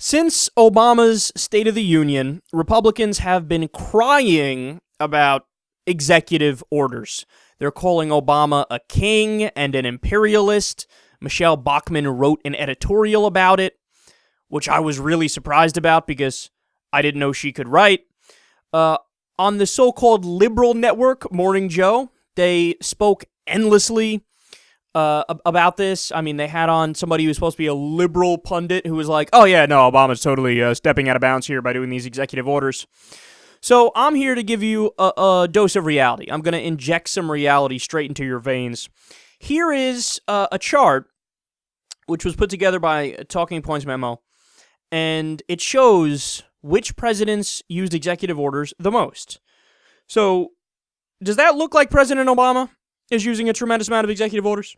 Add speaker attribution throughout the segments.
Speaker 1: Since Obama's State of the Union, Republicans have been crying about executive orders. They're calling Obama a king and an imperialist. Michelle Bachmann wrote an editorial about it, which I was really surprised about because I didn't know she could write. On the so-called liberal network, Morning Joe, they spoke endlessly about this. I mean, they had on somebody who was supposed to be a liberal pundit who was like, oh yeah, no, Obama's totally stepping out of bounds here by doing these executive orders. So I'm here to give you a dose of reality. I'm going to inject some reality straight into your veins. Here is a chart which was put together by Talking Points Memo, and it shows which presidents used executive orders the most. So does that look like President Obama is using a tremendous amount of executive orders?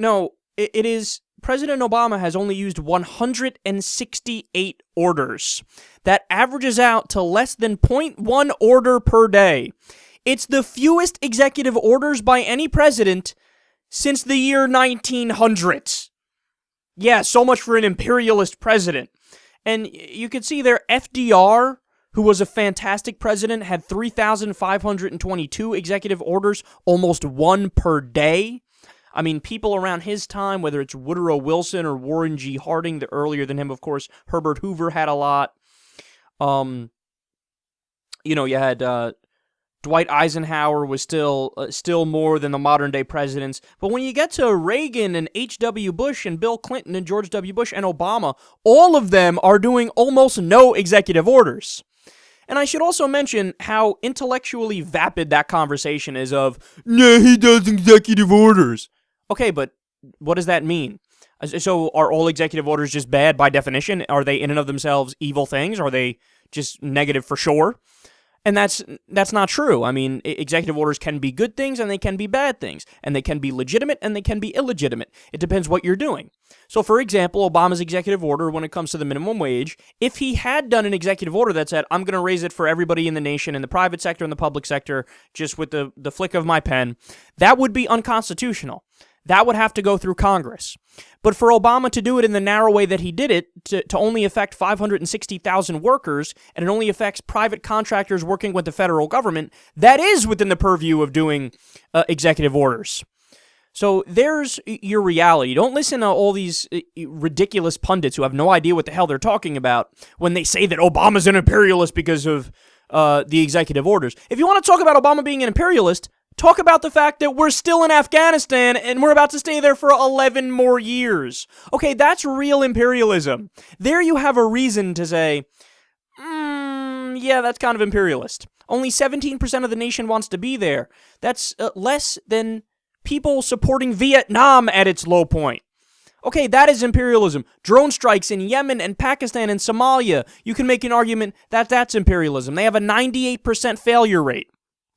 Speaker 1: No, it is. President Obama has only used 168 orders. That averages out to less than 0.1 order per day. It's the fewest executive orders by any president since the year 1900. Yeah, so much for an imperialist president. And you can see there, FDR, who was a fantastic president, had 3,522 executive orders, almost one per day. I mean, people around his time, whether it's Woodrow Wilson or Warren G. Harding, the earlier than him, of course, Herbert Hoover had a lot. You had Dwight Eisenhower was still more than the modern day presidents. But when you get to Reagan and H.W. Bush and Bill Clinton and George W. Bush and Obama, all of them are doing almost no executive orders. And I should also mention how intellectually vapid that conversation is of, nah, he does executive orders. Okay, but what does that mean? So are all executive orders just bad by definition? Are they in and of themselves evil things? Are they just negative for sure? And that's not true. I mean, executive orders can be good things and they can be bad things. And they can be legitimate and they can be illegitimate. It depends what you're doing. So, for example, Obama's executive order when it comes to the minimum wage, if he had done an executive order that said, I'm going to raise it for everybody in the nation, in the private sector and the public sector, just with the flick of my pen, that would be unconstitutional. That would have to go through Congress. But for Obama to do it in the narrow way that he did it, to only affect 560,000 workers, and it only affects private contractors working with the federal government, that is within the purview of doing executive orders. So there's your reality. Don't listen to all these ridiculous pundits who have no idea what the hell they're talking about when they say that Obama's an imperialist because of the executive orders. If you want to talk about Obama being an imperialist, talk about the fact that we're still in Afghanistan and we're about to stay there for 11 more years. Okay, that's real imperialism. There you have a reason to say, yeah, that's kind of imperialist. Only 17% of the nation wants to be there. That's less than people supporting Vietnam at its low point. Okay, that is imperialism. Drone strikes in Yemen and Pakistan and Somalia. You can make an argument that that's imperialism. They have a 98% failure rate.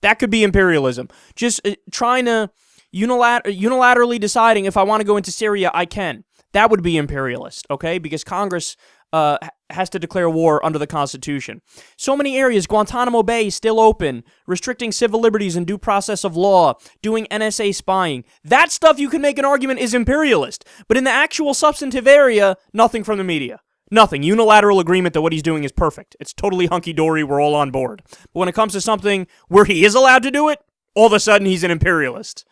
Speaker 1: That could be imperialism. Just trying to unilaterally deciding if I want to go into Syria, I can. That would be imperialist, okay? Because Congress has to declare war under the Constitution. So many areas, Guantanamo Bay still open, restricting civil liberties and due process of law, doing NSA spying. That stuff you can make an argument is imperialist. But in the actual substantive area, nothing from the media. Nothing. Unilateral agreement that what he's doing is perfect. It's totally hunky-dory. We're all on board. But when it comes to something where he is allowed to do it, all of a sudden he's an imperialist.